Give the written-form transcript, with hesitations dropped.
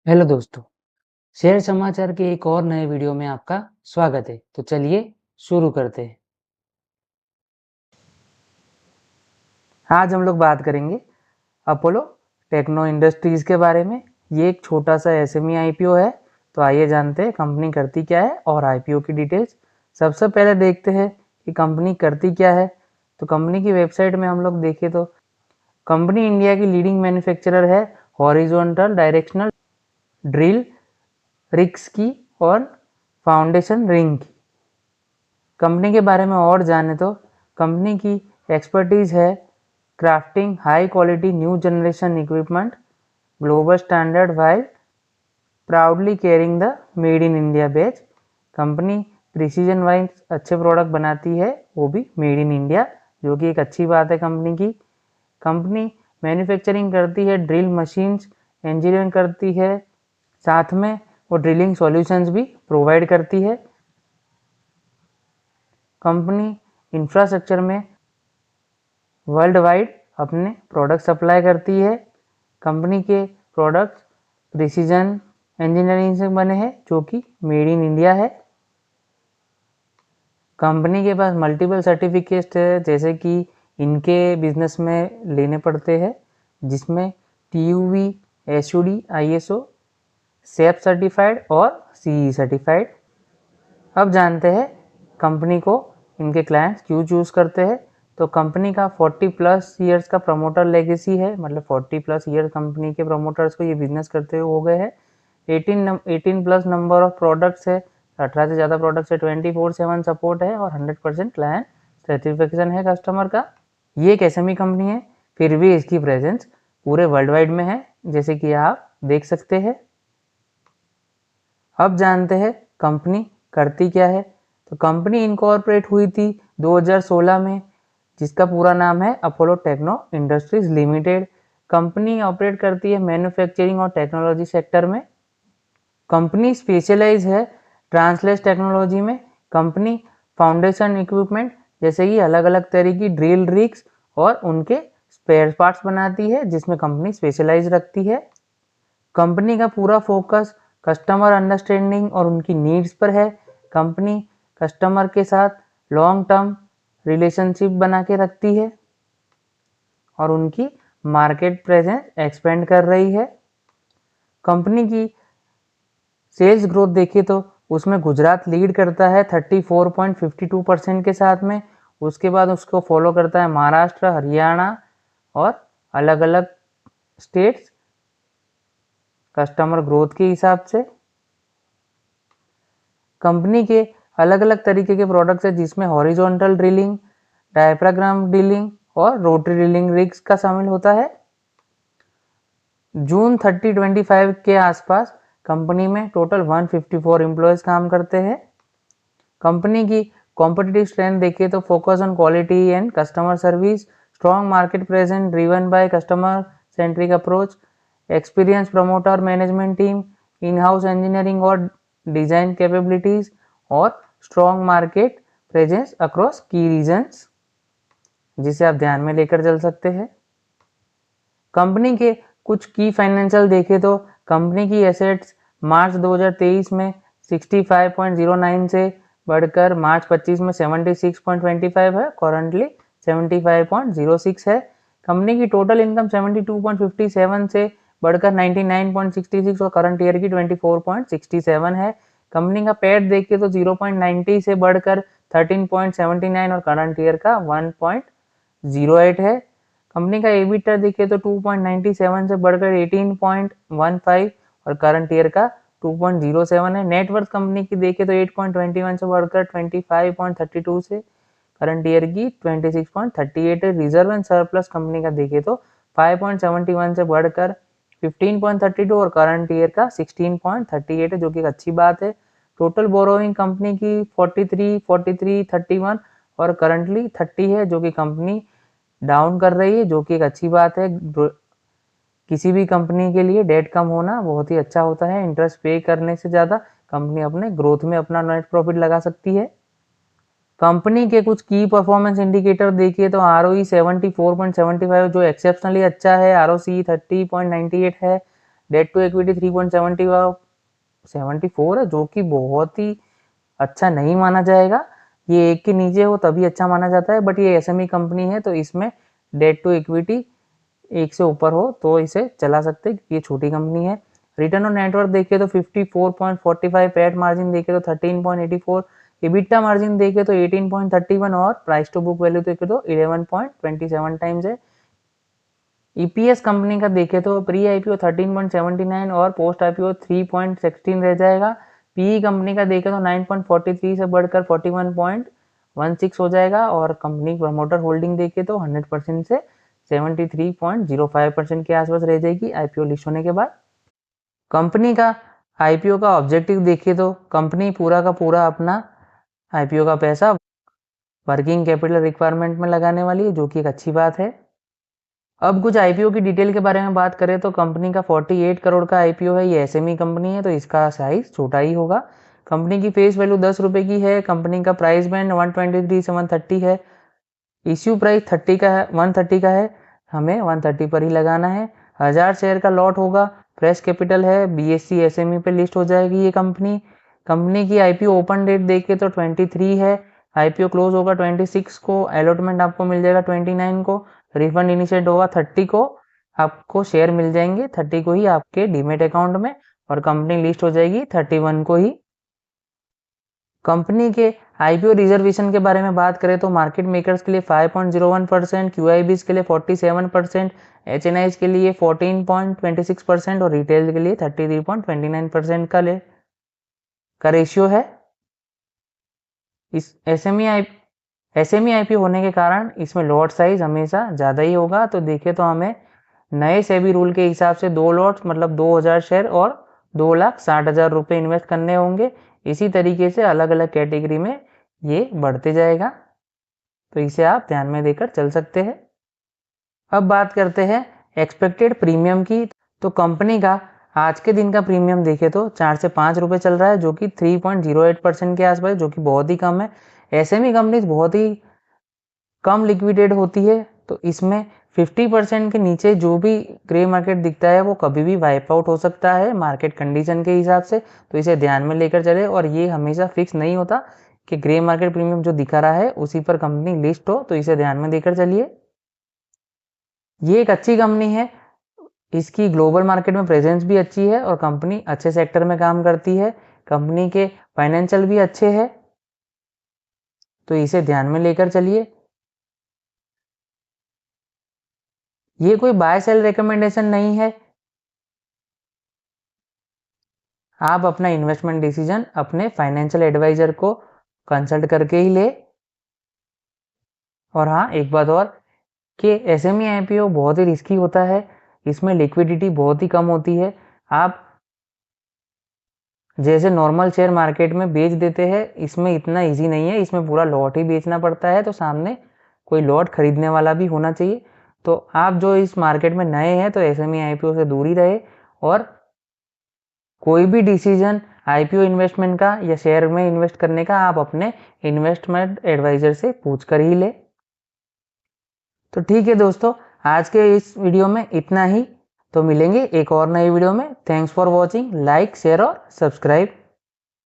Hello दोस्तों, share समाचार के एक और नए वीडियो में आपका स्वागत है। तो चलिए शुरू करते हैं। आज हम लोग बात करेंगे अपोलो टेक्नो इंडस्ट्रीज के बारे में। ये एक छोटा सा एसएमई आईपीओ है। तो आइए जानते हैं कंपनी करती क्या है और आईपीओ की डिटेल्स। सबसे पहले देखते हैं कि कंपनी करती क्या है। तो कंपनी की वेबसाइट में हम लोग देखें तो कंपनी इंडिया की लीडिंग मैन्युफैक्चरर है हॉरिजॉन्टल डायरेक्शनल ड्रिल रिग्स की और फाउंडेशन रिंग की। कंपनी के बारे में और जाने तो कंपनी की एक्सपर्टीज है crafting high quality new generation equipment global standard while proudly caring the made in India batch. Company precision wise अच्छे प्रोडक्ट बनाती है, वो भी मेड इन इंडिया, जो कि एक अच्छी बात है कंपनी की। कंपनी मैन्युफैक्चरिंग करती है ड्रिल मशीन्स, इंजीनियरिंग करती है, साथ में वो ड्रिलिंग सॉल्यूशंस भी प्रोवाइड करती है। कंपनी इंफ्रास्ट्रक्चर में वर्ल्ड वाइड अपने प्रोडक्ट सप्लाई करती है। कंपनी के प्रोडक्ट्स प्रिसीजन इंजीनियरिंग से बने हैं, जो कि मेड इन इंडिया है। कंपनी के पास मल्टीपल सर्टिफिकेट है, जैसे कि इनके बिजनेस में लेने पड़ते हैं, जिसमें TUV, SUD, ISO, safe certified और CE सर्टिफाइड। अब जानते हैं कंपनी को इनके क्लाइंट्स क्यों चूज करते हैं। तो कंपनी का 40 प्लस ईयर्स का प्रमोटर लेगेसी है, मतलब 40 प्लस ईयर कंपनी के प्रमोटर्स को ये बिजनेस करते हुए हो गए हैं। 18 प्लस नंबर ऑफ प्रोडक्ट्स है, 18 से ज़्यादा प्रोडक्ट्स है, 24/7 सपोर्ट है और 100% क्लाइंट सर्टिफिकेशन है कस्टमर का। ये एक एसएमई कंपनी है, फिर भी इसकी प्रेजेंस पूरे वर्ल्ड वाइड में है, जैसे कि आप देख सकते हैं। अब जानते हैं कंपनी करती क्या है। तो कंपनी इनकॉर्पोरेट हुई थी 2016 में, जिसका पूरा नाम है Apollo techno industries limited. Company operate करती है मैन्युफैक्चरिंग और टेक्नोलॉजी सेक्टर में। कंपनी स्पेशलाइज है ट्रांसलेस टेक्नोलॉजी में। कंपनी फाउंडेशन इक्विपमेंट जैसे कि अलग अलग तरह की ड्रिल रिग्स और उनके स्पेयर पार्ट्स बनाती है, जिसमें कंपनी स्पेशलाइज रखती है। कंपनी का पूरा फोकस कस्टमर अंडरस्टैंडिंग और उनकी नीड्स पर है। कंपनी कस्टमर के साथ लॉन्ग टर्म रिलेशनशिप बना के रखती है और उनकी मार्केट प्रेजेंस एक्सपेंड कर रही है। कंपनी की सेल्स ग्रोथ देखें तो उसमें गुजरात लीड करता है 34.52% के साथ में। उसके बाद उसको फॉलो करता है महाराष्ट्र, हरियाणा और अलग अलग स्टेट्स कस्टमर ग्रोथ के हिसाब से। कंपनी के अलग अलग तरीके के प्रोडक्ट्स है, जिसमें हॉरिजॉन्टल ड्रिलिंग, डायफ्राग्राम ड्रिलिंग और रोटरी ड्रिलिंग रिग्स का शामिल होता है। जून 30, 25 के आसपास कंपनी में टोटल 154 एम्प्लॉयज काम करते हैं। कंपनी की कॉम्पिटिटिव स्ट्रेंथ देखें तो focus on quality and customer service, strong market presence driven by customer centric approach, experience promoter management team, in house engineering और डिजाइन कैपेबिलिटीज और स्ट्रॉन्ग मार्केट प्रेजेंस अक्रॉस की regions, जिसे आप ध्यान में लेकर चल सकते हैं। कंपनी के कुछ की फाइनेंशियल देखें तो कंपनी की एसेट्स मार्च 2023 में 65.09 से बढ़कर मार्च 25 में 76.25 है, करंटली 75.06 है। कंपनी की टोटल इनकम 72.57 से बढ़कर 99.66 और करंट ईयर की 24.67 है। कंपनी का पैट देखें तो 0.90 से बढ़कर 13.79 और करंट ईयर का 1.08 है। कंपनी का एबिटा देखें तो 2.97 से बढ़कर 18.15 और करंट ईयर का 2.07 है। नेटवर्थ कंपनी की देखें तो 8.21 से बढ़कर 25.32 से करंट ईयर की 26.38 है। रिजर्व एंड सरप्लस कंपनी का देखें तो 5.71 से बढ़कर 15.32 और करंट ईयर का 16.38 है, जो कि एक अच्छी बात है। टोटल बोरोइंग कंपनी की 31 और करंटली 30 है, जो कि कंपनी डाउन कर रही है, जो कि एक अच्छी बात है। किसी भी कंपनी के लिए डेट कम होना बहुत ही अच्छा होता है। इंटरेस्ट पे करने से ज़्यादा कंपनी अपने ग्रोथ में अपना नेट प्रॉफिट लगा सकती है। कंपनी के कुछ की परफॉर्मेंस इंडिकेटर देखिए तो ROE 74.75 जो एक्सेप्शनली अच्छा है, ROCE 30.98 है, डेट टू इक्विटी 3.74 है, जो कि बहुत ही अच्छा नहीं माना जाएगा। ये 1 के नीचे हो तभी अच्छा माना जाता है, बट ये एसएमई कंपनी है तो इसमें डेट टू इक्विटी 1 से ऊपर हो तो इसे चला सकते हैं, ये छोटी कंपनी है। रिटर्न ऑन नेटवर्थ देखे तो 54.45, पैट मार्जिन देखे तो 13.84, EBITDA मार्जिन देखे तो 18.31 और प्राइस टू बुक वैल्यू देखे तो 11.27 टाइम्स है। ईपीएस कंपनी का देखे तो प्री आईपीओ 13.79 और पोस्ट आईपीओ 3.16 रह जाएगा। पीई कंपनी का देखे तो 9.43 से बढ़कर 41.16 हो जाएगा और कंपनी प्रमोटर होल्डिंग देखे तो 100% से 73.05% के आसपास रह जाएगी आईपीओ लिस्ट होने के बाद। कंपनी का आईपीओ का ऑब्जेक्टिव देखिए तो कंपनी पूरा का पूरा अपना आईपीओ का पैसा वर्किंग कैपिटल रिक्वायरमेंट में लगाने वाली है, जो कि एक अच्छी बात है। अब कुछ आईपीओ की डिटेल के बारे में बात करें तो कंपनी का 48 करोड़ का आईपीओ है। ये एसएमई कंपनी है तो इसका साइज छोटा ही होगा। कंपनी की फेस वैल्यू 10 रुपये की है। कंपनी का प्राइस बैंड 123 से 130 है। इश्यू प्राइस 30 का है, 130 का है, हमें 130 पर ही लगाना है। 1000 शेयर का लॉट होगा। फ्रेश कैपिटल है, बीएससी एसएमई पे लिस्ट हो जाएगी ये कंपनी। कंपनी की आईपीओ ओपन डेट देखे तो 23 है। आईपीओ क्लोज होगा 26 को। अलॉटमेंट आपको मिल जाएगा 29 को। रिफंड इनिशिएट होगा 30 को। आपको शेयर मिल जाएंगे 30 को ही आपके डीमेट अकाउंट में और कंपनी लिस्ट हो जाएगी 31 को ही। कंपनी के आईपीओ रिजर्वेशन के बारे में बात करें तो मार्केट मेकर्स के लिए 5.01%, क्यूआईबीज के लिए 47%, एचएनआईज के लिए 14.26% और रिटेल के लिए 33.29% का रेशियो है। इस एसएमई आईपीओ होने के कारण इसमें लॉट साइज हमेशा ज़्यादा ही होगा। तो देखें तो हमें नए सेबी रूल के हिसाब से 2 लॉट्स मतलब 2000 शेयर और 2,60,000 रुपये इन्वेस्ट करने होंगे। इसी तरीके से अलग अलग कैटेगरी में ये बढ़ते जाएगा, तो इसे आप ध्यान में देकर चल सकते हैं। अब बात करते हैं एक्सपेक्टेड प्रीमियम की। तो कंपनी का आज के दिन का प्रीमियम देखे तो 4 से 5 रुपये चल रहा है, जो कि 3.08% के आसपास, जो कि बहुत ही कम है। एसएमई कंपनीज बहुत ही कम लिक्विडेट होती है, तो इसमें 50% के नीचे जो भी ग्रे मार्केट दिखता है वो कभी भी वाइप आउट हो सकता है मार्केट कंडीशन के हिसाब से, तो इसे ध्यान में लेकर चले। और ये हमेशा फिक्स नहीं होता कि ग्रे मार्केट प्रीमियम जो दिखा रहा है उसी पर कंपनी लिस्ट हो, तो इसे ध्यान में देकर चलिए। ये एक अच्छी कंपनी है, इसकी ग्लोबल मार्केट में प्रेजेंस भी अच्छी है और कंपनी अच्छे सेक्टर में काम करती है। कंपनी के फाइनेंशियल भी अच्छे हैं, तो इसे ध्यान में लेकर चलिए। ये कोई बाय सेल रिकमेंडेशन नहीं है। आप अपना इन्वेस्टमेंट डिसीजन अपने फाइनेंशियल एडवाइजर को कंसल्ट करके ही ले। और हाँ, एक बात और कि एसएमई आईपीओ बहुत ही रिस्की होता है, इसमें लिक्विडिटी बहुत ही कम होती है। आप जैसे नॉर्मल शेयर मार्केट में बेच देते हैं, इसमें इतना इजी नहीं है, इसमें पूरा लॉट ही बेचना पड़ता है, तो सामने कोई लॉट खरीदने वाला भी होना चाहिए। तो आप जो इस मार्केट में नए हैं तो एसएमई आईपीओ से दूर ही रहे और कोई भी डिसीजन आईपीओ इन्वेस्टमेंट का या शेयर में इन्वेस्ट करने का आप अपने इन्वेस्टमेंट एडवाइजर से पूछ कर ही ले। तो ठीक है दोस्तों, आज के इस वीडियो में इतना ही। तो मिलेंगे एक और नई वीडियो में। Thanks for watching. Like, share और सब्सक्राइब।